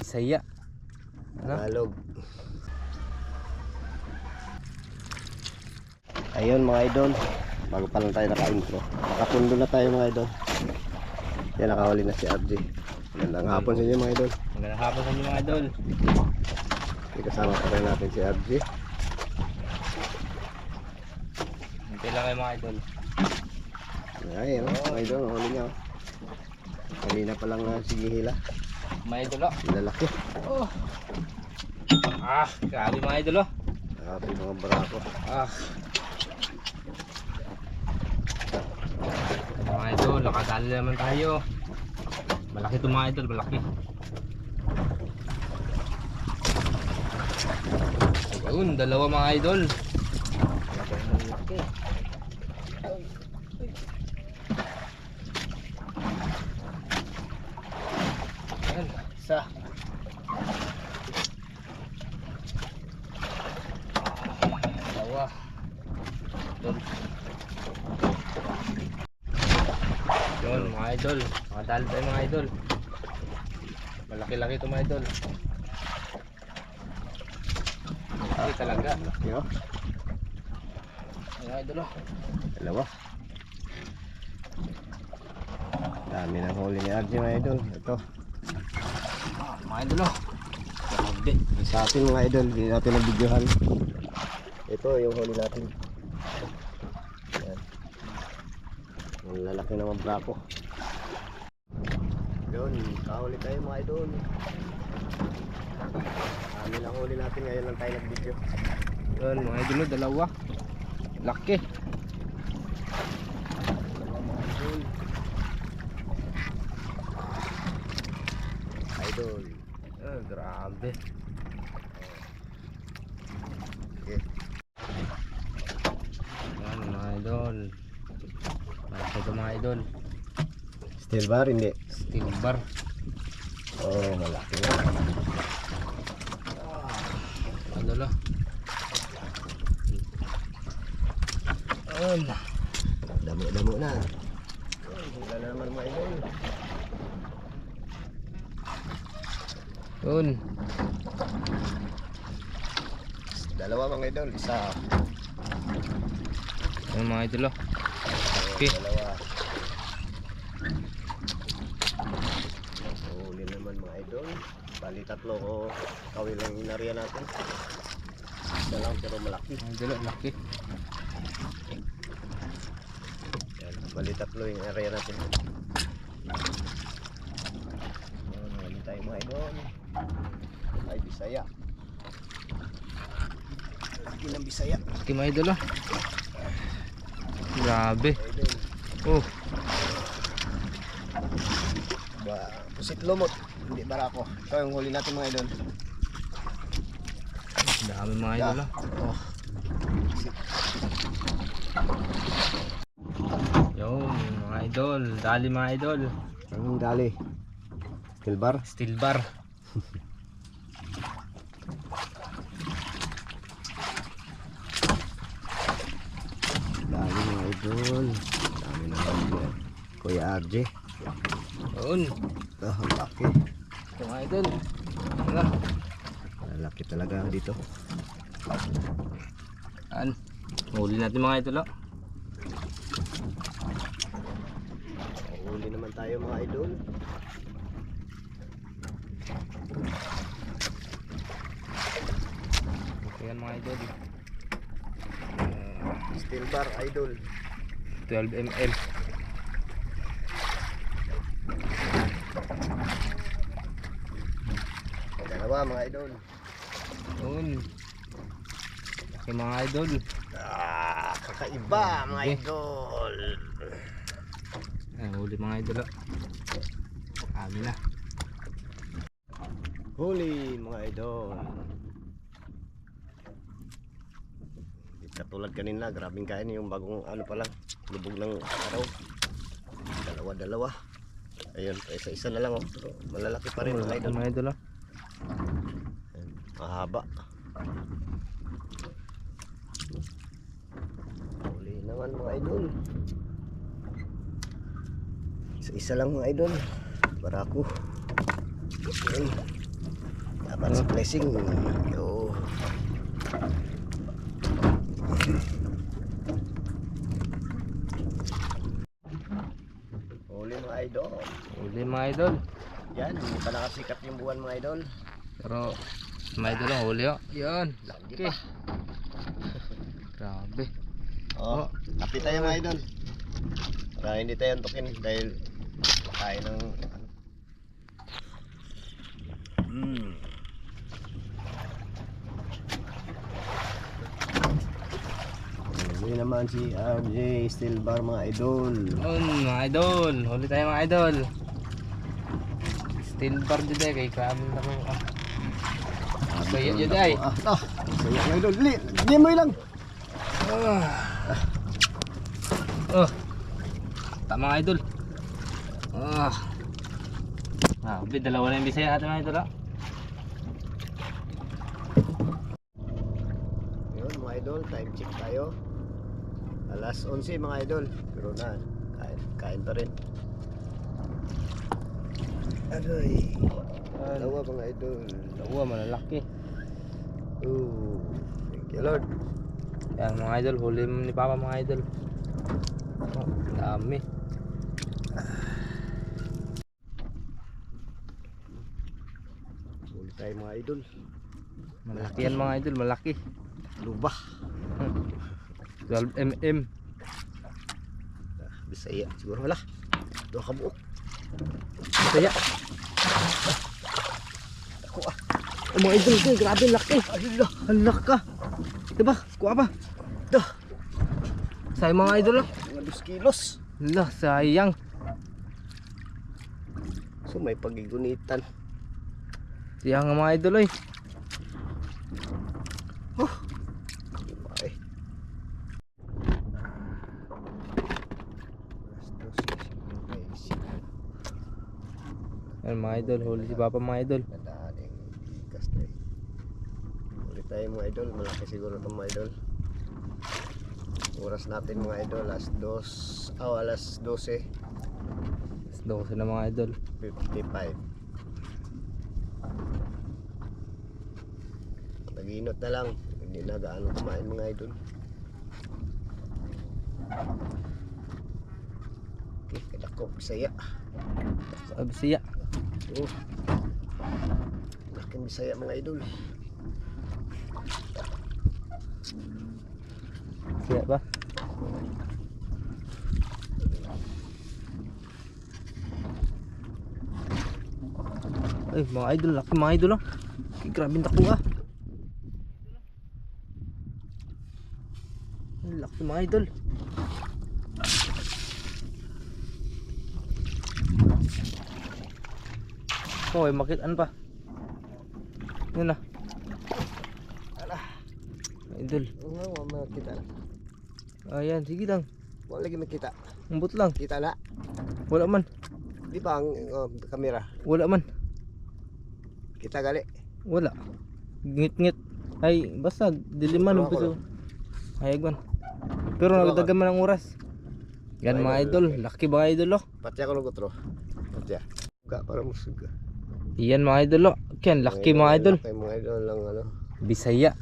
Bisaya. Tagalog. Ayun mga idol, bago pa lang tayo naka-intro, nakapundo na tayo mga idol. Yan, nakahuli na si RJ. Magandang hapon sa inyo mga idol. Magandang hapon sa inyo mga idol. Kasama pa rin natin si RJ. Hintay lang kayo mga idol. Ayun mga idol, huli niya. Kanina pa lang sige hila. Mga idol oh. Lalaki. Oh. Grabe mga idol oh. Grabe mga barako. Mga idol, nakadali naman tayo. Malaki ito mga idol, malaki. Ayun, dalawa mga idol. Malaki. Ayan, isa. Dalawa. Idol. Yun mga idol, makadali tayo mga idol. Malaki-laki ito mga idol. Malaki talaga. Malaki oh. Mga idol oh. Dalawa. Dami ng huli ni RJ mga idol. Ito. Mga idol oh. Grabe. Sa atin mga idol, hindi natin nabidyohan. Ito yung huli natin. Yan. Ang lalaki ng brako. Yun, kahuli tayo mga idol. Kami lang huli natin, ngayon lang tayo nag-video. Yun mga idol oh, dalawa. Laki. Idol. Grabe. Okay. Yan mga idol. Malaki ito mga idol. Steel bar, hindi? Steel bar. Oh, malaki. Idol oh. Ayun. Damo-damo na. Wala na naman mga idol. Yun. Dalawa mga idol, isa. Yan mga idol oh. Okay. Dalawa. Huli naman mga idol. Bali tatlo ko kawil lang inarya natin. Isa lang pero malaki. Mga idol oh, laki. Yan, bali tatlo yung area natin. Yan, huli tayo mga idol. Ay, Bisaya. Laki ng Bisaya. Laki mga idol oh. Grabe. Idol. Oh. Pusit lumot, hindi barako. Ito yung huli natin mga idol. Dami mga idol oh. Oh. Yun mga idol. Dali mga idol. Ang dali. Steel bar. Steel bar. Dami mga idol. Dami naman Kuya RJ. Yun. Ito, ang laki. Ito mga idol. Ano? Laki talaga dito. Yan. Huli natin mga idol oh. Huli naman tayo mga idol. Ito yan mga idol. Steel bar idol. 12 mm. Dalawa mga idol. Yun. Laki mga idol. Kakaiba mga Okay. idol. Ayan, huli mga idol oh. Kami na. Huli mga idol. Hindi katulad kanina, grabing kain yung bagong ano pa lang, lubog ng araw. Dalawa-dalawa. Ayun, isa-isa na lang oh. Pero malalaki pa rin mga idol. Mga idol oh. Ayun, mahaba. Huli naman mga idol. Isa-isa lang mga idol. Barako. Ayun. Dapat si blessing. Yo. Huli mga idol. Huli mga idol. Yan, hindi pa nakasikat yung buwan mga idol. Pero mga idol ang huli oh. Yan, laki. Hindi pa. Grabe. Oh, kapit tayo mga idol. Para hindi tayo antukin dahil tayo ng Huli naman si RJ Steel Bar mga idol. Yun mga idol. Huli tayo mga idol. Steel bar dyan eh. Kay kramin ako. Saya dyan ay. Saya mga idol. Diyan mo ilang. Tama mga idol. Dalawa na yung bisaya natin mga idol. Yun mga idol, time check tayo. Alas 11 mga idol. Pero na, kain pa rin. Aroy. Dalawa mga idol. Dalawa malalaki. Oh, thank you Lord. Yan mga idol. Huli ni Papa mga idol. Dami. Huli tayo mga idol. Malaki yan mga idol. Malaki. Lubah. 12 mm. Bisaya siguro wala. Dua ka buok. Bisaya. Ako Oh mga idol. Grabe laki. Allah. Halak ka. Diba? Kuha pa. Dah. Sayang mga idol. Mga 2 kilos. Lah, sayang. So may pagigunitan. Sayang nga mga idol eh. Ay. Yan mga idol. Huli si Papa mga idol. Nadaling ikas tayo. Huli tayo mga idol. Malaki siguro itong mga idol. Oras natin mga idol. Alas 12. Doko na mga idol. 55. Naginot na lang. Hindi na gaano kumain mga idol. Okay, kadako Bisaya. Sa Bisaya. Oh. Laking Bisaya mga idol. Bisaya ba? Ay mga idol. Laki mga idol oh. Grabe na kuha. Laki mga idol. Oh, makitaan pa. Yun na. Alah. Idol. Oo, makita lang. Ayan, sige lang. Wala lagi makita. Ambot lang. Kita na. Wala man. Di ba ang kamera? Wala man. Kita gali. Wala. Ngit-ngit. Ay, basta diliman Ako umpisa. Hayag man. Pero nagdagan man ang oras. Yan mga idol. Laki ba idol oh? Pati ako ng kutro. Pati ka para musuga. Iyan mga idol oh. Yan, laki mga idol. Laki mga idol lang ano. Bisaya.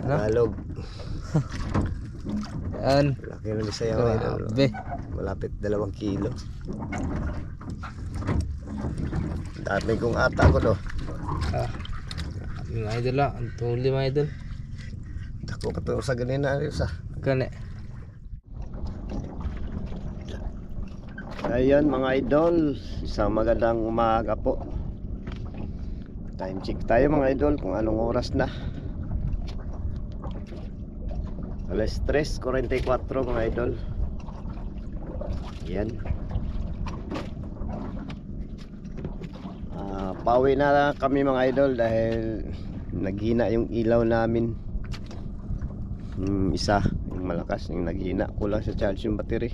Ano? Tagalog. Yan. Laki ng Bisaya mga idol. Grabe. Malapit 2 kilo. Dati kong ata ko do. Mga idol ah. Ang tuli mga idol. Ako pa to sa ganina sa. Kane. Ayan mga idol, isang magandang umaga po. Time check tayo mga idol kung anong oras na. Alas 3:44 mga idol. Ayan. Pauwi na kami mga idol dahil naghina yung ilaw namin. Isa, yung malakas, yung naghina. Kulang sa charge yung battery.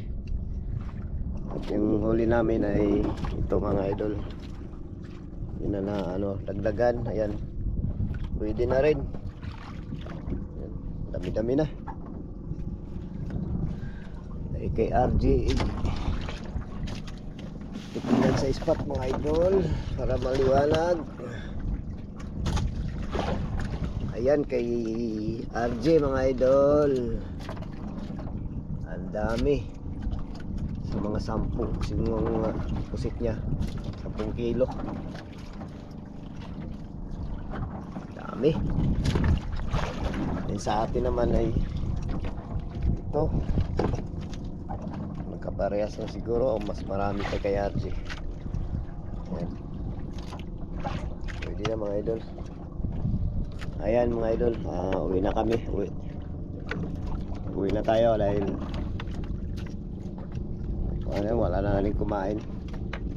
At yung huli namin ay ito mga idol. Yun na ano, dagdagan. Ayan. Pwede na rin. Ayan. Dami-dami na. Ay kay RJ. Titignan sa spot mga idol para maliwanag. Ayan kay RJ mga idol. Ang dami. Sa mga 10 sinong pusit niya. 10 kilo. Dami. Then sa atin naman ay ito. Magkaparehas na siguro o mas marami pa kay RJ. Ayan. Pwede na mga idol. Ayan mga idol, uwi na kami. Uwi na tayo dahil wala na natin kumain.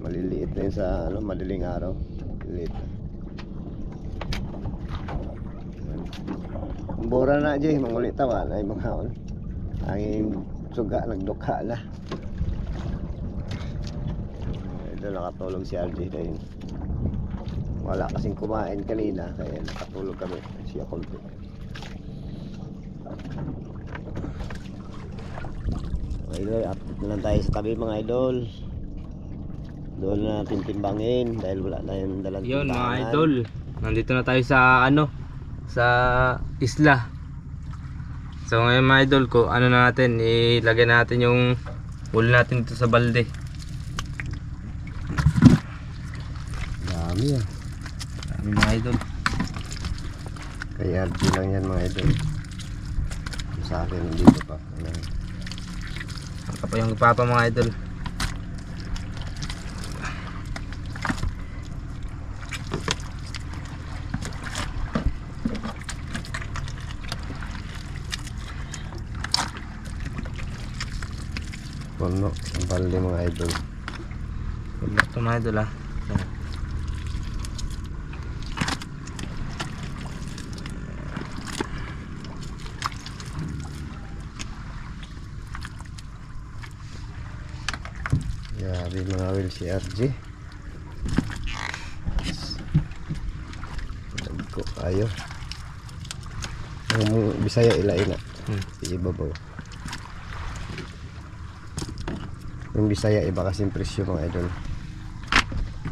Maliliit na yun sa madaling araw. Maliliit na. Bura na dyan, mangulit tawa na yung mga angin suga, nagdukha na. Ito nakatulog si RJ dahil wala kasing kumain kanina kaya nakatulog kami siya konti. Mga idol, update na lang tayo sa tabi mga idol. Doon na natin timbangin dahil wala na yung dalang Yun timbangan. mga idol, nandito na tayo sa sa isla. So ngayon mga idol ko, na natin, ilagay natin yung huli natin dito sa balde. Dami ah. Dami mga idol. Kay RG lang yan mga idol. Sa akin dito pa. Ayan. Ang pa yung ipapa mga idol. Puno ang balde mga idol. Wala ito mga idol ah. Ayan. Grabe mga will si RG. Ko ayo. Ang Bisaya ilain na. Ibabaw. Yung Bisaya iba kasing presyo mga idol.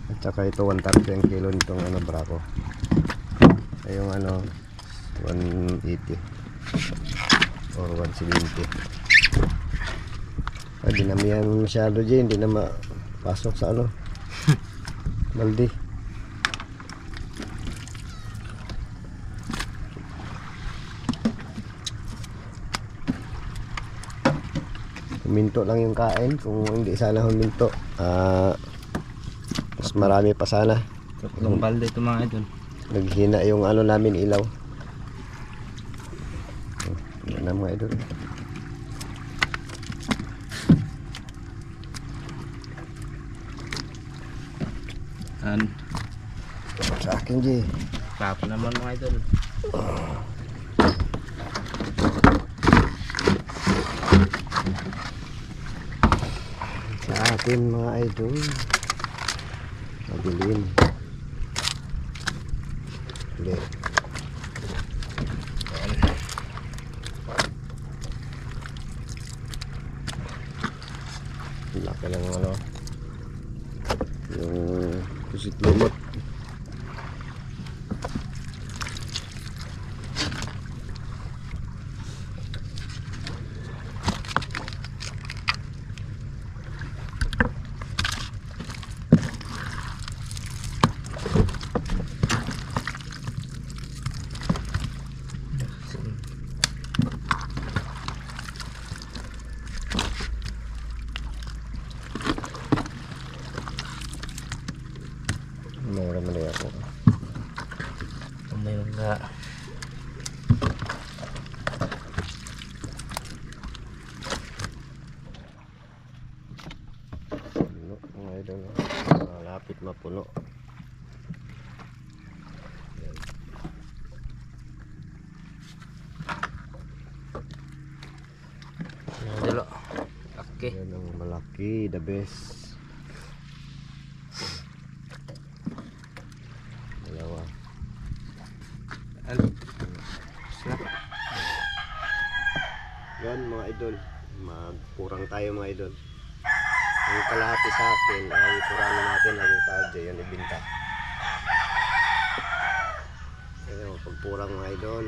At saka ito 130 ang kilo nitong brako. Ay yung 180 or 170. Ay dinamihan masyado dyan, hindi na mapasok sa balde. Huminto lang yung kain. Kung hindi sana huminto, mas marami pa sana. Tatlong balde ito mga idol. Naghina yung namin ilaw. Yan na mga idol. Sa akin G. Papo naman mga idol. Sa atin mga idol. Mabilin. Hindi. Laki lang yung pusit lumot. Mura mo na ako. Mayroon ka. Puno mga idol. Malapit mapuno. Mga idol. Okay. Yan ang malaki, the best. Dalawa. Ano? Yan mga idol. Magpurang tayo mga idol. Yung kalahati sa akin ay kurangin natin laging tayo yan ibinta. Ayan, pagpurang mga idol.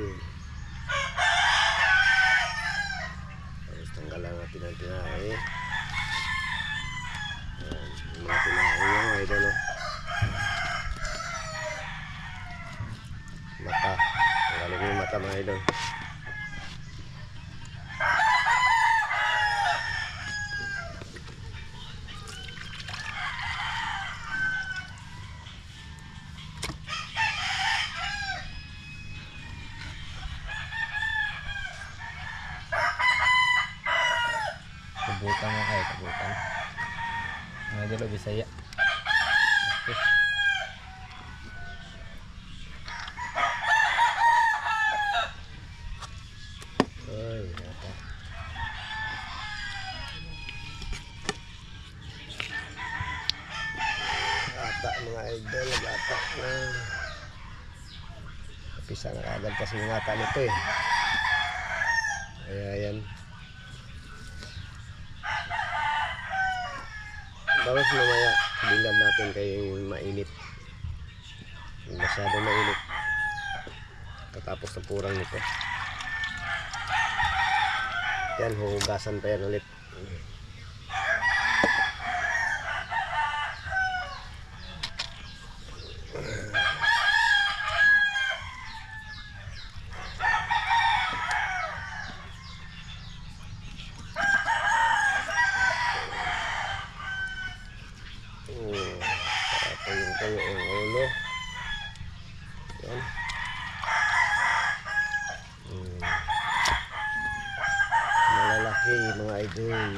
Tapos tanggalan natin ang tinahe. Ayan, yung mga tinahe niya mga idol. Oh. Mata. Tanggalin mo yung mata mga idol. Kabutan mo kayo, kabutan. Mga idol, Bisaya. Okay. Ay, mata. Ata mga idol, nag-ata na. Kapisa na kagad kasi yung ata nito eh. Kaya yan. Bawas mamaya, bilad natin kay mainit. Masyadong mainit. Katapos ng purang nito. Yan, huhugasan pa yan ulit. Tayo yung ulo. Yan. Malalaki mga idol.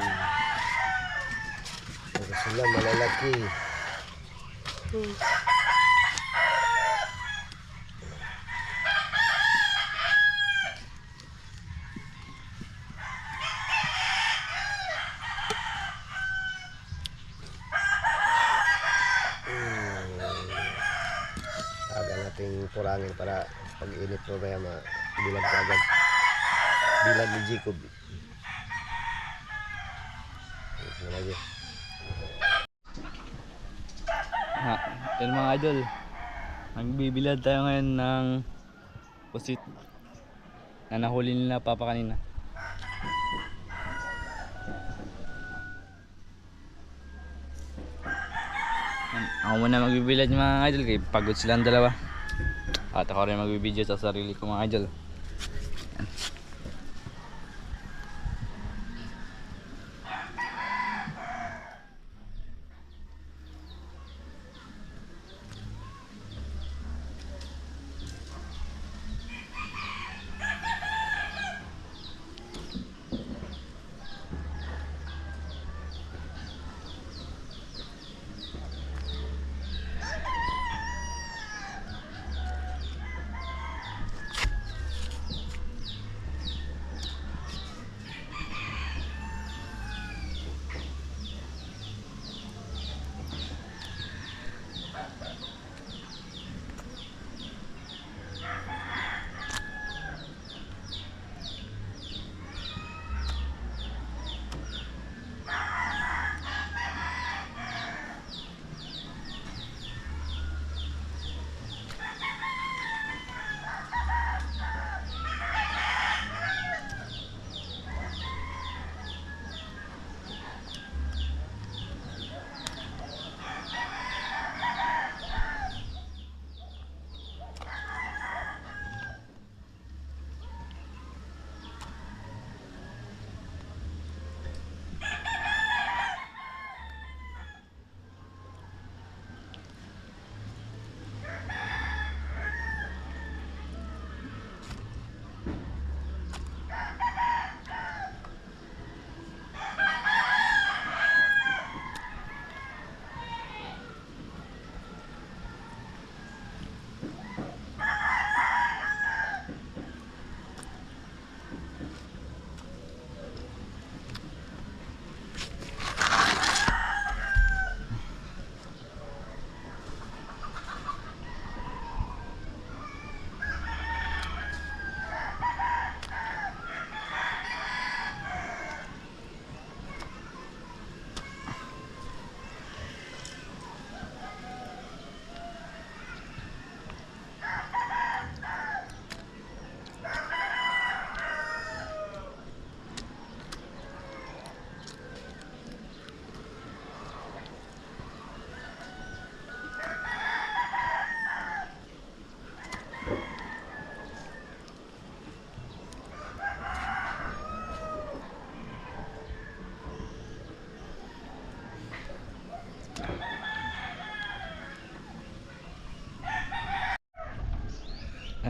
Pero sila malalaki. Aga nating purangin para pag init mo kaya mabilag ka agad. Bilag ni Jacob. Ito lagi. Ha, yan mga idol. Magbibilad tayo ngayon ng pusit na nahuli nila papa kanina. Ako muna magbibilad mga idol kaya pagod silang dalawa. At ako rin magbibideo sa sarili ko mga idol. Yan.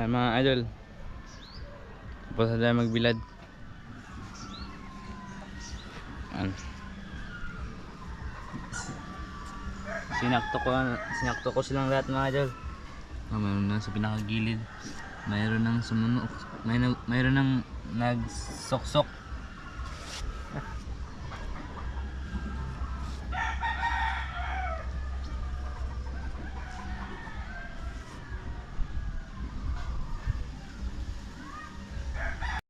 Ayan mga idol. Tapos na tayo magbilad. Ayan. Sinakto ko silang lahat mga idol. Mayroon na sa pinakagilid. Mayroon nang sumunok. Mayroon nang nagsoksok.